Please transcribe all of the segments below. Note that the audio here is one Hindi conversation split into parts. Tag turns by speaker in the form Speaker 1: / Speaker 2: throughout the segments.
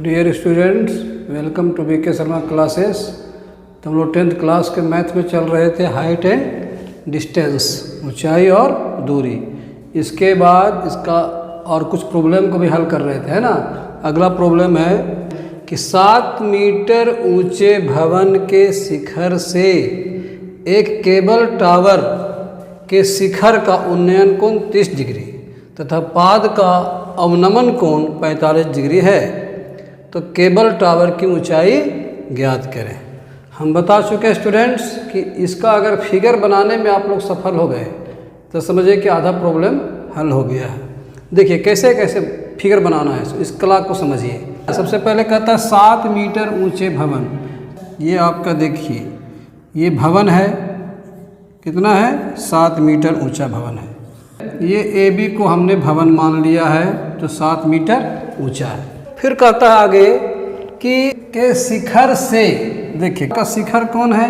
Speaker 1: Dear students, welcome to BK Sharma classes. तो हम लोग 10th क्लास के मैथ में चल रहे थे हाइट एंड डिस्टेंस, ऊंचाई और दूरी। इसके बाद इसका और कुछ प्रॉब्लम को भी हल कर रहे थे, है ना। अगला प्रॉब्लम है कि 7 मीटर ऊंचे भवन के शिखर से एक केबल टावर के शिखर का उन्नयन कोण 30 डिग्री तथा पाद का अवनमन कोण 45 डिग्री है। तो केबल टावर की ऊंचाई ज्ञात करें। हम बता चुके हैं स्टूडेंट्स कि इसका अगर फिगर बनाने में आप लोग सफल हो गए तो समझिए कि आधा प्रॉब्लम हल हो गया है। देखिए कैसे कैसे फिगर बनाना है, इस कला को समझिए। सबसे पहले कहता है 7 मीटर ऊंचे भवन। ये आपका देखिए ये भवन है, कितना है 7 मीटर ऊंचा भवन है। ये AB को हमने भवन मान लिया है तो 7 मीटर ऊंचा है। फिर कहता है आगे कि के शिखर से, देखिए का शिखर कौन है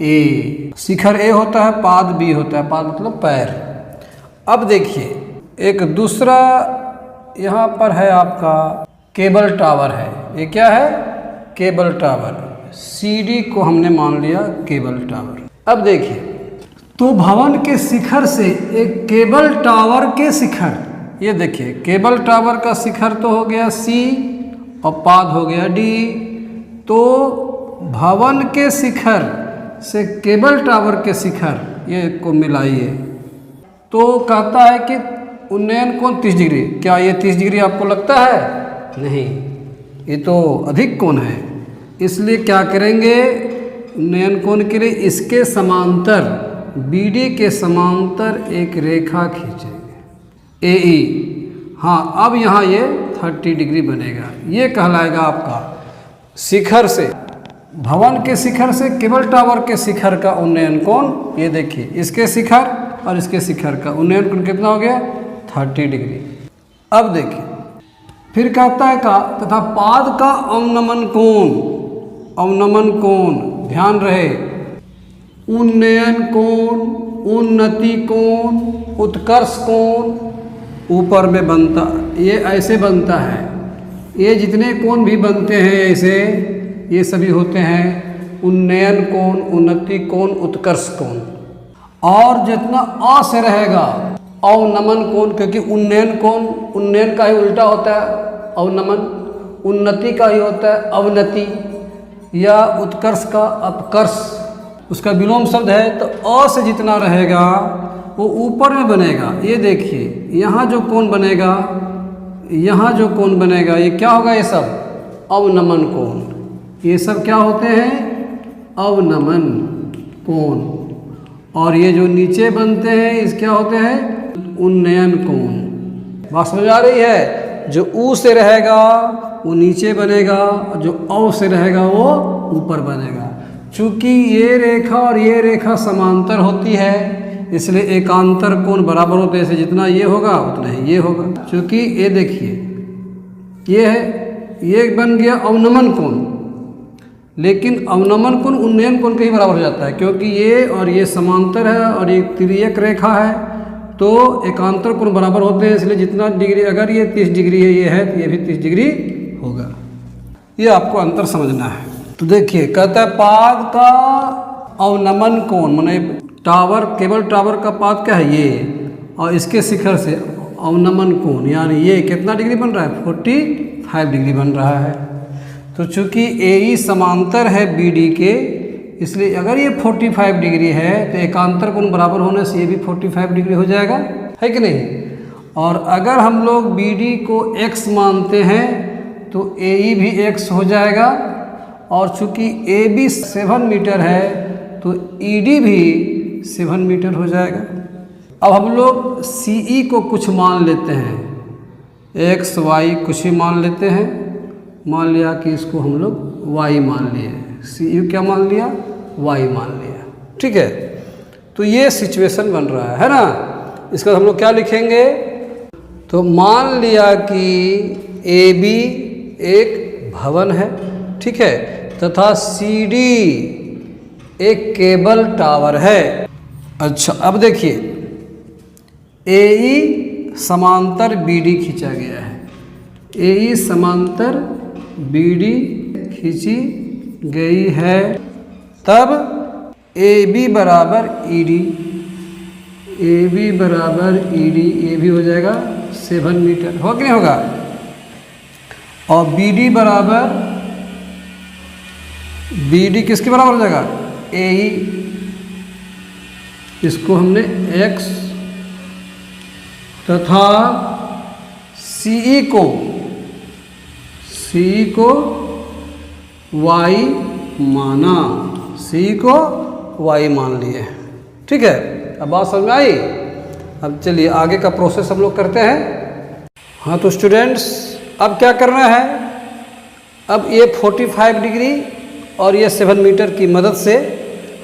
Speaker 1: A। शिखर A होता है, पाद B होता है, पाद मतलब पैर। अब देखिए एक दूसरा यहाँ पर है आपका केबल टावर है। ये क्या है केबल टावर, CD को हमने मान लिया केबल टावर। अब देखिए तो भवन के शिखर से एक केबल टावर के शिखर, ये देखिए केबल टावर का शिखर तो हो गया C और पाद हो गया D। तो भवन के शिखर से केबल टावर के शिखर ये को मिलाइए तो कहता है कि उन्नयन कोण 30 डिग्री। क्या ये 30 डिग्री आपको लगता है? नहीं, ये तो अधिक कोण है। इसलिए क्या करेंगे उन्नयन कोण के लिए इसके समांतर BD के समांतर एक रेखा खींचेंगे AE। हाँ, अब यहाँ ये 30 डिग्री बनेगा। ये कहलाएगा आपका शिखर से, भवन के शिखर से केबल टावर के शिखर का उन्नयन कोण। ये देखिए इसके शिखर और इसके शिखर का उन्नयन कोण कितना हो गया 30 डिग्री। अब देखिए फिर कहता है का तथा पाद का अवनमन कोण, अवनमन कोण ध्यान रहे, उन्नयन कोण, उन्नति कोण, उत्कर्ष कोण ऊपर में बनता, ये ऐसे बनता है। ये जितने कोण भी बनते हैं ऐसे, ये सभी होते हैं उन्नयन कोण, उन्नति कोण, उत्कर्ष कोण। और जितना अ से रहेगा अवनमन कोण, क्योंकि उन्नयन कोण उन्नयन का ही उल्टा होता है अवनमन, उन्नति का ही होता है अवनति, या उत्कर्ष का अपकर्ष, उसका विलोम शब्द है। तो अ से जितना रहेगा वो ऊपर में बनेगा। ये देखिए यहाँ जो कोण बनेगा, यहाँ जो कोण बनेगा ये क्या होगा, ये सब अवनमन कोण। ये सब क्या होते हैं अवनमन कोण। और ये जो नीचे बनते हैं इस क्या होते हैं उन्नयन कोण। बात समझ आ रही है? जो ऊ से रहेगा वो नीचे बनेगा और जो औ से रहेगा वो ऊपर बनेगा। चूँकि ये रेखा और ये रेखा समांतर होती है इसलिए एकांतर कोण बराबर होते हैं। जितना ये होगा उतना ही ये होगा। क्योंकि ये देखिए ये है, ये बन गया अवनमन कोण, लेकिन अवनमन कोण उन्नयन कोण के ही बराबर हो जाता है क्योंकि ये और ये समांतर है और ये तिर्यक रेखा है तो एकांतर कोण बराबर होते हैं। इसलिए जितना डिग्री, अगर ये 30 डिग्री है ये है तो ये भी 30 डिग्री होगा। ये आपको अंतर समझना है। तो देखिए कहता है पाद का अवनमन कोण, माने टावर, केबल टावर का पाद क्या है ये, और इसके शिखर से अवनमन कोण यानी ये कितना डिग्री बन रहा है 45 डिग्री बन रहा है। तो चूंकि AE समांतर है BD के, इसलिए अगर ये 45 डिग्री है तो एकांतर कोण बराबर होने से ये भी 45 डिग्री हो जाएगा, है कि नहीं। और अगर हम लोग BD को X मानते हैं तो AE भी X हो जाएगा। और चूंकि AB 7 मीटर है तो ED भी 7 मीटर हो जाएगा। अब हम लोग CE को कुछ मान लेते हैं, X Y कुछ ही मान लेते हैं। मान लिया कि इसको हम लोग Y मान लिए, CE क्या मान लिया Y मान लिया, ठीक है। तो ये सिचुएशन बन रहा है ना। इसका हम लोग क्या लिखेंगे, तो मान लिया कि AB एक भवन है, ठीक है, तथा CD एक केबल टावर है। अच्छा अब देखिए AE समांतर BD खींचा गया है, AE समांतर BD खींची गई है, तब AB बराबर ED, AB बराबर ED, ये भी हो जाएगा 7 मीटर, हो कि नहीं होगा। और BD बराबर, BD किसके बराबर हो जाएगा, AE, इसको हमने X तथा CE को Y माना, CE को Y मान लिए। ठीक है, अब बात समझ में आई। अब चलिए आगे का प्रोसेस हम लोग करते हैं। हाँ तो स्टूडेंट्स अब क्या करना है, अब ये 45 डिग्री और ये 7 मीटर की मदद से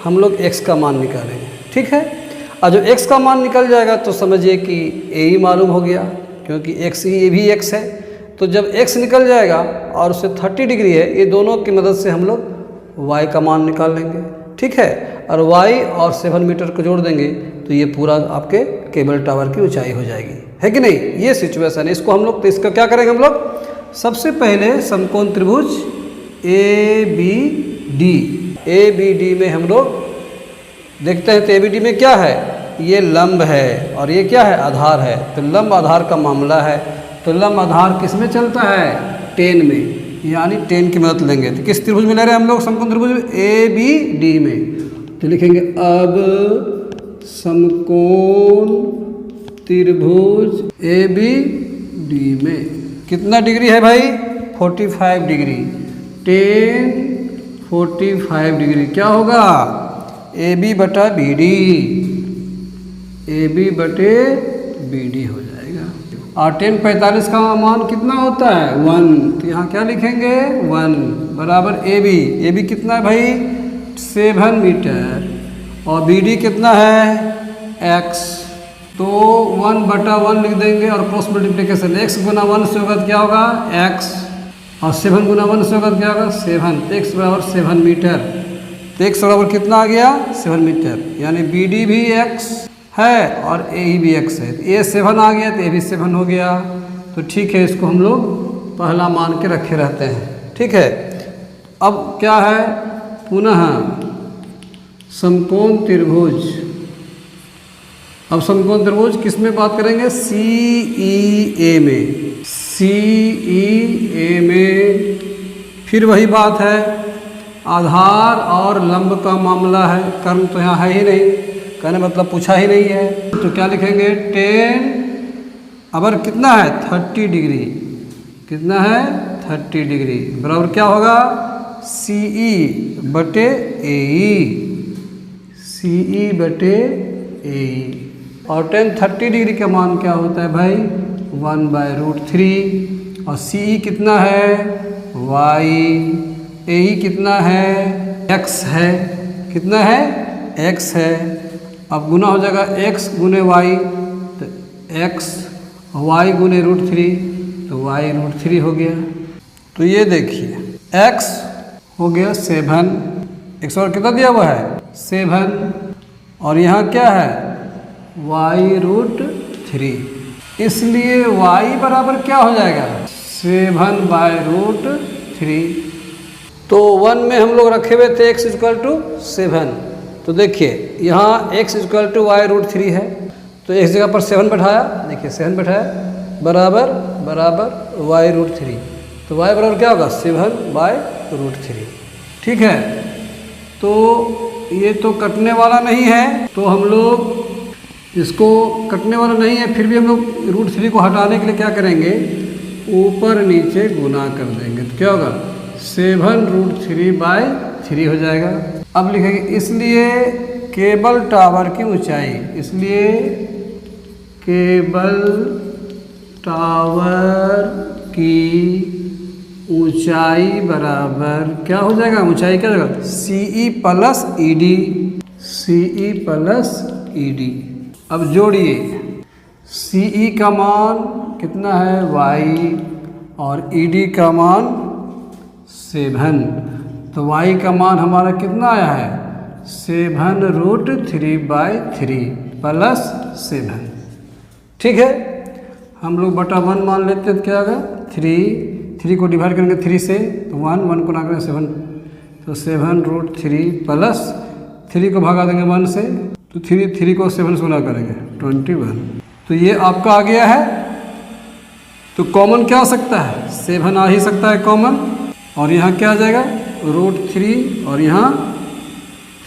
Speaker 1: हम लोग x का मान निकालेंगे। ठीक है, और जब x का मान निकल जाएगा तो समझिए कि a ही मालूम हो गया, क्योंकि x ही, ये भी x है। तो जब x निकल जाएगा और उससे 30 डिग्री है, ये दोनों की मदद से हम लोग y का मान निकाल लेंगे। ठीक है, और y और 7 मीटर को जोड़ देंगे तो ये पूरा आपके केबल टावर की ऊंचाई हो जाएगी, है कि नहीं। ये सिचुएशन है। इसको हम लोग, तो इसका क्या करेंगे हम लोग, सबसे पहले समकोण त्रिभुज ABD में हम लोग देखते हैं। तो ABD में क्या है, ये लंब है और ये क्या है, आधार है। तो लंब आधार का मामला है। तो लंब आधार किस में चलता है, टेन में, यानी टेन की मदद लेंगे। तो किस त्रिभुज में ले रहे हैं हम लोग, समकोण त्रिभुज ABD में। तो लिखेंगे अब समकोण त्रिभुज ABD में कितना डिग्री है भाई, 45 डिग्री। 10 45 डिग्री क्या होगा, AB बटा BD, AB बटे BD हो जाएगा। और 10 45 का मान कितना होता है, 1। तो यहाँ क्या लिखेंगे, 1 बराबर AB कितना है भाई, 7 मीटर। और BD कितना है, x। तो 1 बटा 1 लिख देंगे और क्रॉस मल्टीप्लिकेशन, x गुना 1 से होगा तो क्या होगा, x, और 7 गुना 1 से होगा तो क्या होगा, 7। तो x बराबर 7 मीटर। तो x बराबर कितना आ गया, 7 मीटर। यानी BD भी x है और AE भी x है। तो A 7 आ गया तो A भी 7 हो गया। तो ठीक है, इसको हम लोग पहला मान के रखे रहते हैं। ठीक है, अब क्या है, पुनः समकोण त्रिभुज। अब समकोण त्रिभुज किस में बात करेंगे, CEA में। CEA में फिर वही बात है, आधार और लंब का मामला है। कर्म तो यहाँ है ही नहीं, कहने मतलब पूछा ही नहीं है। तो क्या लिखेंगे, 10 अबर कितना है, 30 डिग्री। कितना है, 30 डिग्री बराबर क्या होगा, CE बटे AE, CE बटे AE। और 10 30 डिग्री का मान क्या होता है भाई, 1/√3। और CE कितना है, y। AE कितना है, x है। कितना है, x है। अब गुना हो जाएगा x गुने y, तो x, y गुने √3, तो y√3 हो गया। तो ये देखिए x हो गया 7, x और कितना दिया हुआ है, 7। और यहाँ क्या है, y√3। इसलिए y बराबर क्या हो जाएगा, 7/√3। तो 1 में हम लोग रखे हुए थे x = 7। तो देखिए यहाँ x = y√3 है, तो x जगह पर 7 बैठाया, देखिए 7 बैठाया, बराबर y√3। तो y बराबर क्या होगा, 7/√3। ठीक है, तो ये तो कटने वाला नहीं है, तो हम लोग इसको कटने वाला नहीं है, फिर भी हम लोग √3 को हटाने के लिए क्या करेंगे, ऊपर नीचे गुना कर देंगे। तो क्या होगा, 7√3/3 हो जाएगा। अब लिखेंगे इसलिए केबल टावर की ऊंचाई, इसलिए केबल टावर की ऊंचाई बराबर क्या हो जाएगा, ऊंचाई क्या होगा, CE + ED, CE + ED। अब जोड़िए, CE का मान कितना है, y, और ED का मान 7। तो y का मान हमारा कितना आया है, 7√3/3 + 7। ठीक है, हम लोग बटा 1 मान लेते हैं तो क्या होगा, 3 3 को डिवाइड करेंगे 3 से तो 1 को ना करेंगे 7, तो 7√3 प्लस 3 को भगा देंगे 1 से तो 3 को 7 से गुना करेंगे 21। तो ये आपका आ गया है। तो कॉमन क्या हो सकता है, 7 आ ही सकता है कॉमन, और यहाँ क्या आ जाएगा √3 और यहाँ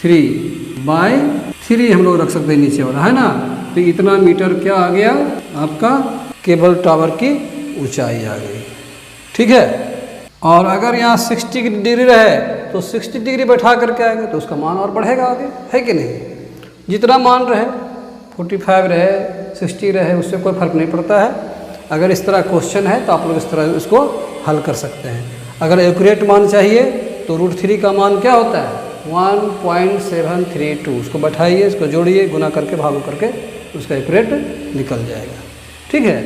Speaker 1: 3/3 हम लोग रख सकते हैं नीचे वाला, है ना। तो इतना मीटर क्या आ गया आपका केबल टावर की ऊंचाई आ गई, ठीक है। और अगर यहाँ 60 डिग्री रहे तो 60 डिग्री बैठा करके आएगा तो उसका मान और बढ़ेगा आगे, है कि नहीं। जितना मान रहे 45 रहे 60 रहे उससे कोई फर्क नहीं पड़ता है। अगर इस तरह क्वेश्चन है तो आप लोग इस तरह इसको हल कर सकते हैं। अगर एक्यूरेट मान चाहिए तो √3 का मान क्या होता है 1.732, उसको बैठाइए, इसको जोड़िए, गुना करके भाग करके उसका एक्यूरेट निकल जाएगा, ठीक है।